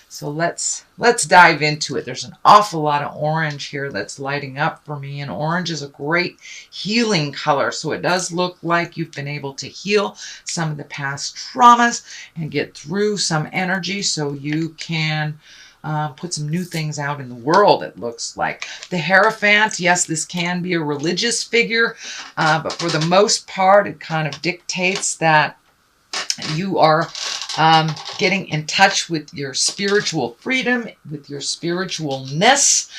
So let's dive into it. There's an awful lot of orange here that's lighting up for me, and orange is a great healing color. So it does look like you've been able to heal some of the past traumas and get through some energy so you can put some new things out in the world, it looks like. The Hierophant, yes, this can be a religious figure, but for the most part, it kind of dictates that you are getting in touch with your spiritual freedom, with your spiritualness.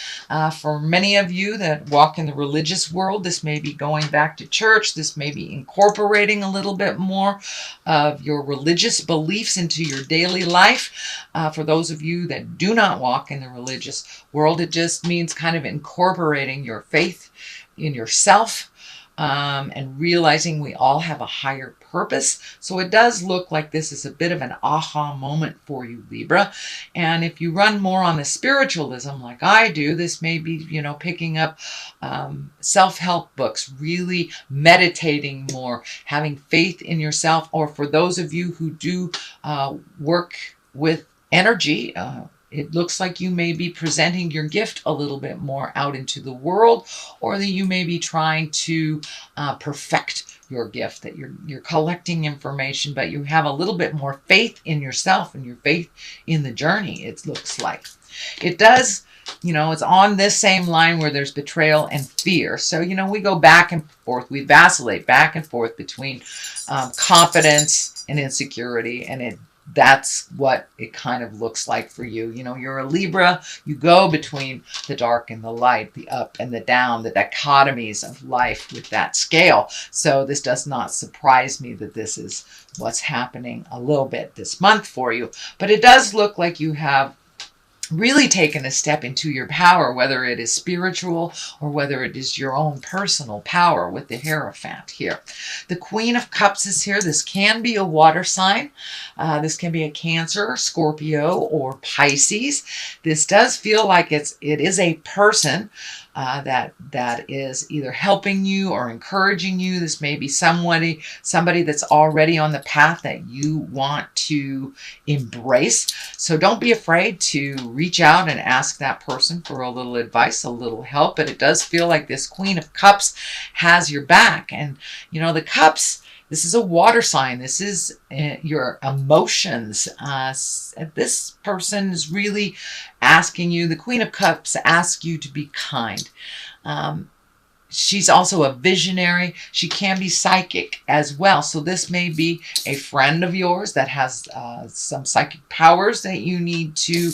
For many of you that walk in the religious world, this may be going back to church. This may be incorporating a little bit more of your religious beliefs into your daily life. For those of you that do not walk in the religious world, it just means kind of incorporating your faith in yourself. And realizing we all have a higher purpose. So it does look like this is a bit of an aha moment for you, Libra. And if you run more on the spiritualism like I do, this may be, picking up self-help books, really meditating more, having faith in yourself. Or for those of you who do work with energy, it looks like you may be presenting your gift a little bit more out into the world, or that you may be trying to perfect your gift, that you're collecting information, but you have a little bit more faith in yourself and your faith in the journey, it looks like. It does, it's on this same line where there's betrayal and fear. So, we go back and forth, we vacillate back and forth between confidence and insecurity, and that's what it kind of looks like for you. You're a Libra. You go between the dark and the light, the up and the down, the dichotomies of life with that scale. So this does not surprise me that this is what's happening a little bit this month for you. But it does look like you have really taken a step into your power, whether it is spiritual or whether it is your own personal power with the Hierophant here. The Queen of Cups is here. This can be a water sign. This can be a Cancer, Scorpio, or Pisces. This does feel like it is a person that is either helping you or encouraging you. This may be somebody that's already on the path that you want to embrace. So don't be afraid to reach out and ask that person for a little advice, a little help. But it does feel like this Queen of Cups has your back. And, the cups, this is a water sign. This is your emotions. This person is really asking you, the Queen of Cups asks you to be kind. She's also a visionary. She can be psychic as well. So this may be a friend of yours that has some psychic powers that you need to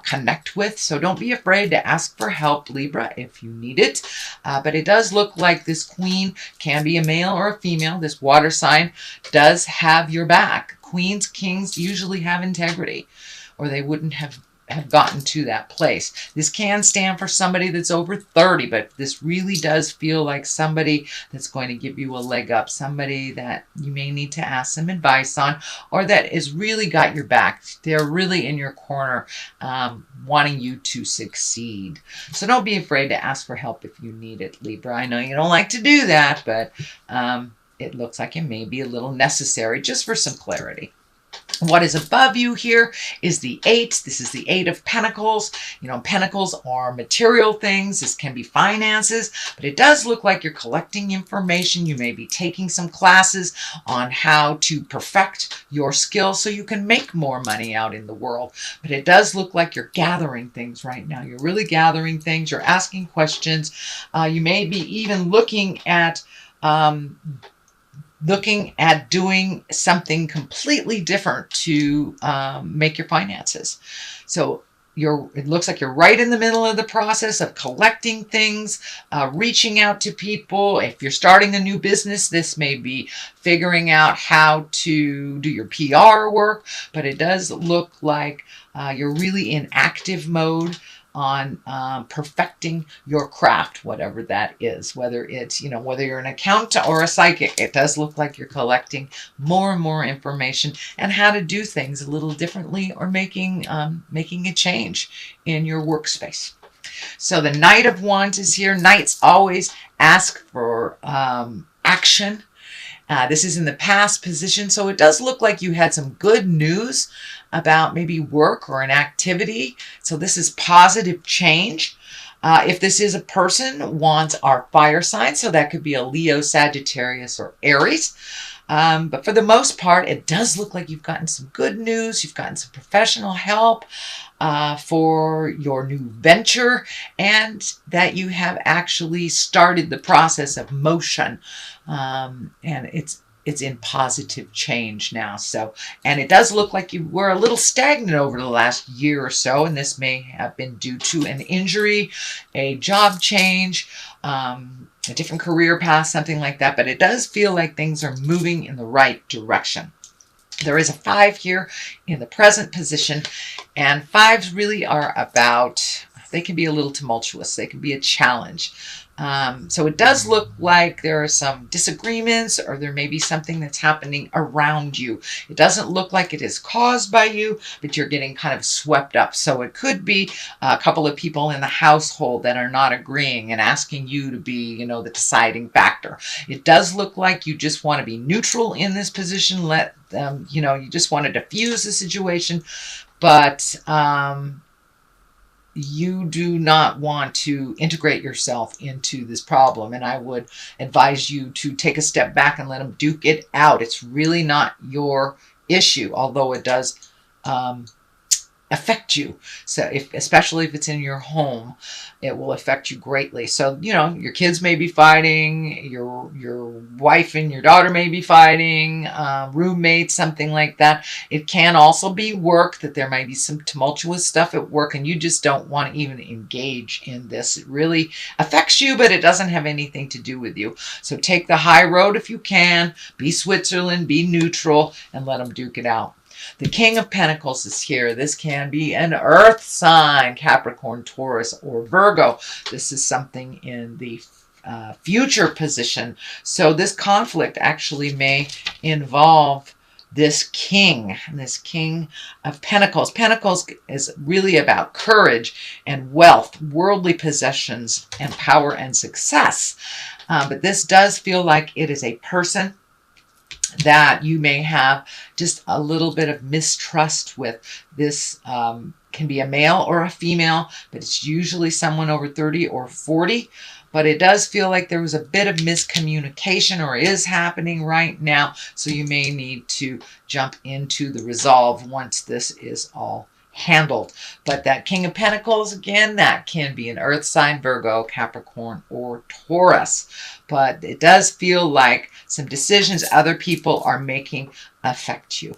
connect with. So don't be afraid to ask for help, Libra, if you need it. But it does look like this queen can be a male or a female. This water sign does have your back. Queens, kings usually have integrity, or they wouldn't have gotten to that place. This can stand for somebody that's over 30, but this really does feel like somebody that's going to give you a leg up, somebody that you may need to ask some advice on, or that has really got your back. They're really in your corner, wanting you to succeed. So don't be afraid to ask for help if you need it, Libra. I know you don't like to do that, but it looks like it may be a little necessary just for some clarity. What is above you here is the 8. This is the 8 of Pentacles. Pentacles are material things. This can be finances, but it does look like you're collecting information. You may be taking some classes on how to perfect your skills so you can make more money out in the world. But it does look like you're gathering things right now. You're really gathering things. You're asking questions. You may be even looking at doing something completely different to make your finances. So it looks like you're right in the middle of the process of collecting things, reaching out to people. If you're starting a new business, this may be figuring out how to do your PR work, but it does look like you're really in active mode on perfecting your craft, whatever that is, whether it's, whether you're an accountant or a psychic. It does look like you're collecting more and more information and how to do things a little differently, or making a change in your workspace. So the Knight of Wands is here. Knights always ask for action. This is in the past position, so it does look like you had some good news about maybe work or an activity. So this is positive change. If this is a person, wands are fire signs, so that could be a Leo, Sagittarius, or Aries. But for the most part, it does look like you've gotten some good news. You've gotten some professional help for your new venture, and that you have actually started the process of motion. And it's in positive change now. So, and it does look like you were a little stagnant over the last year or so, and this may have been due to an injury, a job change, a different career path, something like that. But it does feel like things are moving in the right direction. There is a 5 here in the present position, and 5s really are about, they can be a little tumultuous. They can be a challenge. So it does look like there are some disagreements, or there may be something that's happening around you. It doesn't look like it is caused by you, but you're getting kind of swept up. So it could be a couple of people in the household that are not agreeing and asking you to be, you know, the deciding factor. It does look like you just want to be neutral in this position. Let them, you know, you just want to diffuse the situation, but you do not want to integrate yourself into this problem. And I would advise you to take a step back and let them duke it out. It's really not your issue, although it does affect you. So especially if it's in your home, it will affect you greatly. So, you know, your kids may be fighting, your wife and your daughter may be fighting, roommates, something like that. It can also be work, that there might be some tumultuous stuff at work, and you just don't want to even engage in this. It really affects you, but it doesn't have anything to do with you. So take the high road if you can. Be Switzerland, be neutral, and let them duke it out. The King of Pentacles is here. This can be an earth sign, Capricorn, Taurus, or Virgo. This is something in the future position. So this conflict actually may involve this king of Pentacles. Pentacles is really about courage and wealth, worldly possessions, and power and success. But this does feel like it is a person that you may have just a little bit of mistrust with. This can be a male or a female, but it's usually someone over 30 or 40. But it does feel like there was a bit of miscommunication, or is happening right now. So you may need to jump into the resolve once this is all handled. But that King of Pentacles, again, that can be an earth sign, Virgo, Capricorn, or Taurus. But it does feel like some decisions other people are making affect you.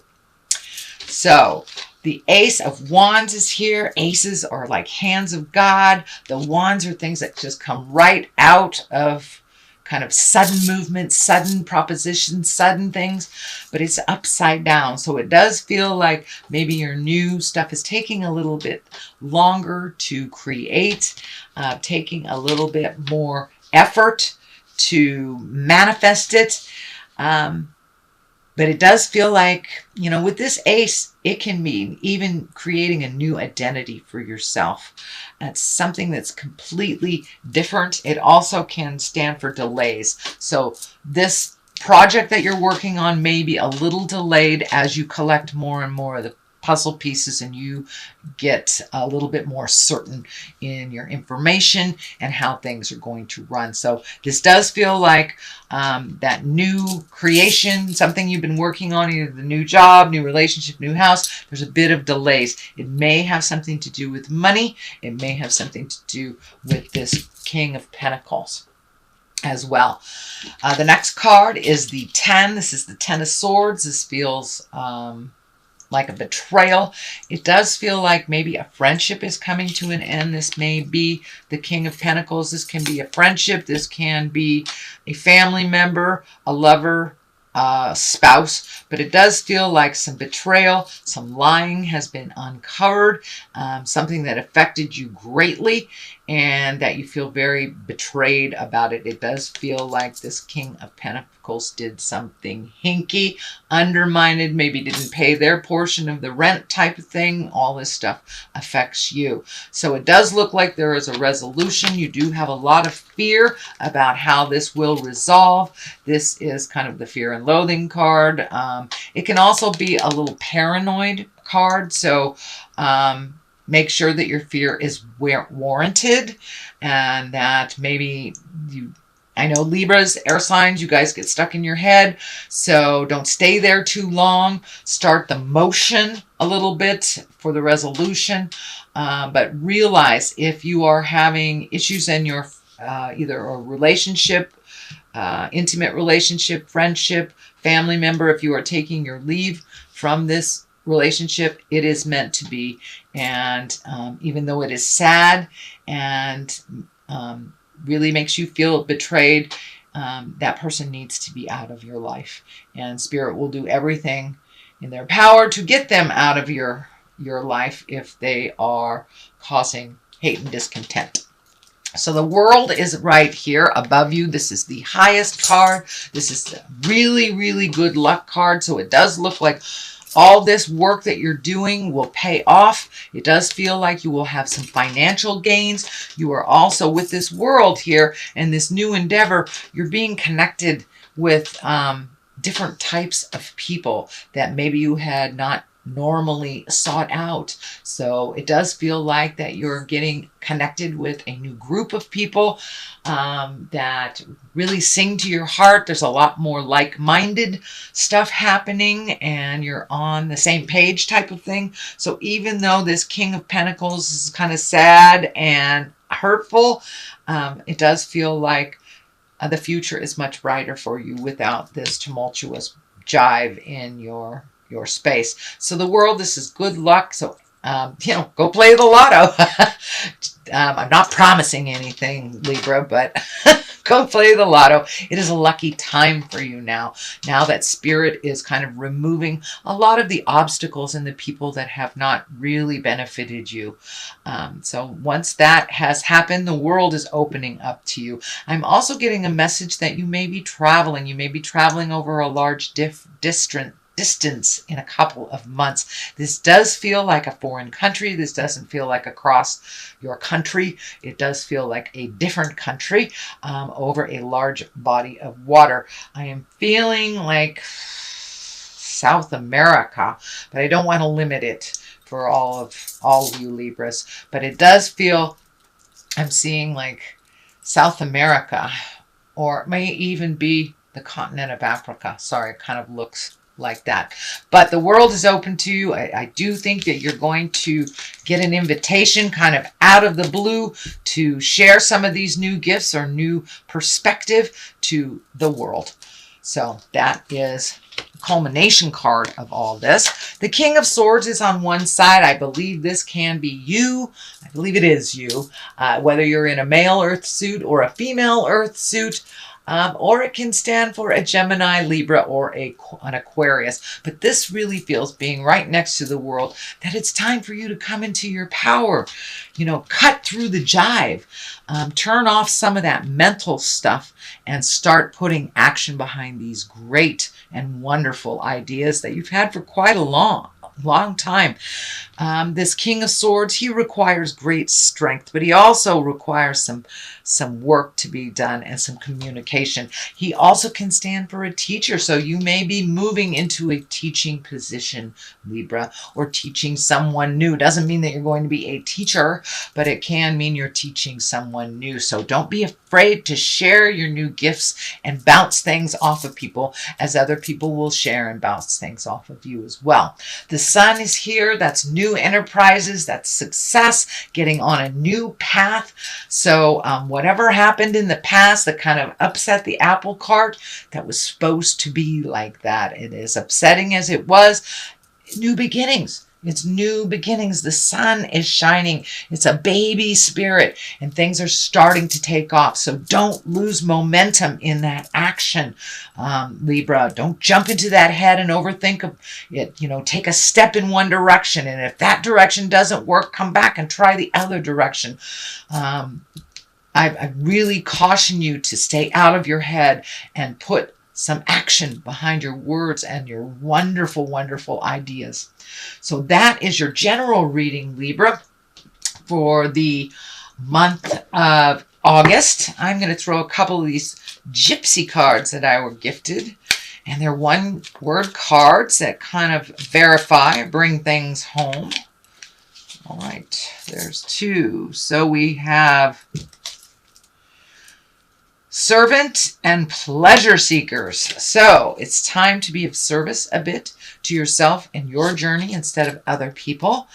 So the Ace of Wands is here. Aces are like hands of God. The wands are things that just come right out of kind of sudden movement, sudden propositions, sudden things, but it's upside down. So it does feel like maybe your new stuff is taking a little bit longer to create, taking a little bit more effort to manifest it. But it does feel like, you know, with this ace, it can mean even creating a new identity for yourself. It's something that's completely different. It also can stand for delays. So this project that you're working on may be a little delayed as you collect more and more of the puzzle pieces, and you get a little bit more certain in your information and how things are going to run. So this does feel like that new creation, something you've been working on, either the new job, new relationship, new house. There's a bit of delays. It may have something to do with money. It may have something to do with this King of Pentacles as well. The next card is the 10. This is the 10 of Swords. This feels like a betrayal. It does feel like maybe a friendship is coming to an end. This may be the King of Pentacles. This can be a friendship. This can be a family member, a lover, spouse. But it does feel like some betrayal, some lying has been uncovered, something that affected you greatly, and that you feel very betrayed about it. It does feel like this King of Pentacles Pentacles did something hinky, undermined, maybe didn't pay their portion of the rent type of thing. All this stuff affects you. So it does look like there is a resolution. You do have a lot of fear about how this will resolve. This is kind of the fear and loathing card. It can also be a little paranoid card. So make sure that your fear is warranted, and that maybe I know Libras, air signs, you guys get stuck in your head, so don't stay there too long. Start the motion a little bit for the resolution, but realize if you are having issues in your either a relationship, intimate relationship, friendship, family member, if you are taking your leave from this relationship, it is meant to be. And even though it is sad and really makes you feel betrayed, that person needs to be out of your life, and Spirit will do everything in their power to get them out of your life if they are causing hate and discontent. So the World is right here above you. This is the highest card. This is a really, really good luck card. So it does look like all this work that you're doing will pay off. It does feel like you will have some financial gains. You are also, with this World here and this new endeavor, you're being connected with different types of people that maybe you had not normally sought out. So it does feel like that you're getting connected with a new group of people that really sing to your heart. There's a lot more like-minded stuff happening, and you're on the same page type of thing. So even though this King of Pentacles is kind of sad and hurtful, it does feel like the future is much brighter for you without this tumultuous jive in your space. So the World, this is good luck. So, go play the lotto. I'm not promising anything, Libra, but go play the lotto. It is a lucky time for you now. Now that Spirit is kind of removing a lot of the obstacles and the people that have not really benefited you. So once that has happened, the World is opening up to you. I'm also getting a message that you may be traveling. You may be traveling over a large distance in a couple of months. This does feel like a foreign country. This doesn't feel like across your country. It does feel like a different country over a large body of water. I am feeling like South America, but I don't want to limit it for all of you Libras. But it does feel, I'm seeing like South America, or it may even be the continent of Africa. Sorry, it kind of looks like that. But the World is open to you. I do think that you're going to get an invitation kind of out of the blue to share some of these new gifts or new perspective to the world. So that is the culmination card of all this. The King of Swords is on one side. I believe this can be you. I believe it is you. Whether you're in a male earth suit or a female earth suit, or it can stand for a Gemini, Libra, or an Aquarius. But this really feels, being right next to the World, that it's time for you to come into your power. Cut through the jive. Turn off some of that mental stuff and start putting action behind these great and wonderful ideas that you've had for quite a long time. This King of Swords, he requires great strength, but he also requires some work to be done and some communication. He also can stand for a teacher, so you may be moving into a teaching position, Libra, or teaching someone new. Doesn't mean that you're going to be a teacher, but it can mean you're teaching someone new. So don't be afraid to share your new gifts and bounce things off of people, as other people will share and bounce things off of you as well. The Sun is here. That's new enterprises. That's success, getting on a new path. So whatever happened in the past that kind of upset the apple cart, that was supposed to be like that. It is upsetting as it was. New beginnings. It's new beginnings. The sun is shining. It's a baby spirit, and things are starting to take off. So don't lose momentum in that action, Libra. Don't jump into that head and overthink it. Take a step in one direction, and if that direction doesn't work, come back and try the other direction. I really caution you to stay out of your head and put some action behind your words and your wonderful, wonderful ideas. So that is your general reading, Libra, for the month of August. I'm going to throw a couple of these gypsy cards that I were gifted. And they're one-word cards that kind of verify, bring things home. All right, there's two. So we have servant and pleasure seekers. So it's time to be of service a bit to yourself in your journey instead of other people.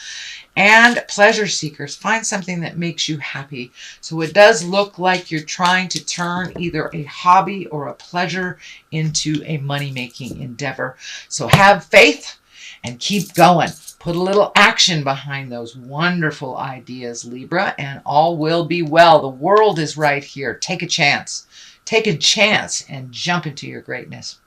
And pleasure seekers, find something that makes you happy. So it does look like you're trying to turn either a hobby or a pleasure into a money-making endeavor. So have faith and keep going. Put a little action behind those wonderful ideas, Libra, and all will be well. The world is right here. Take a chance. Take a chance and jump into your greatness.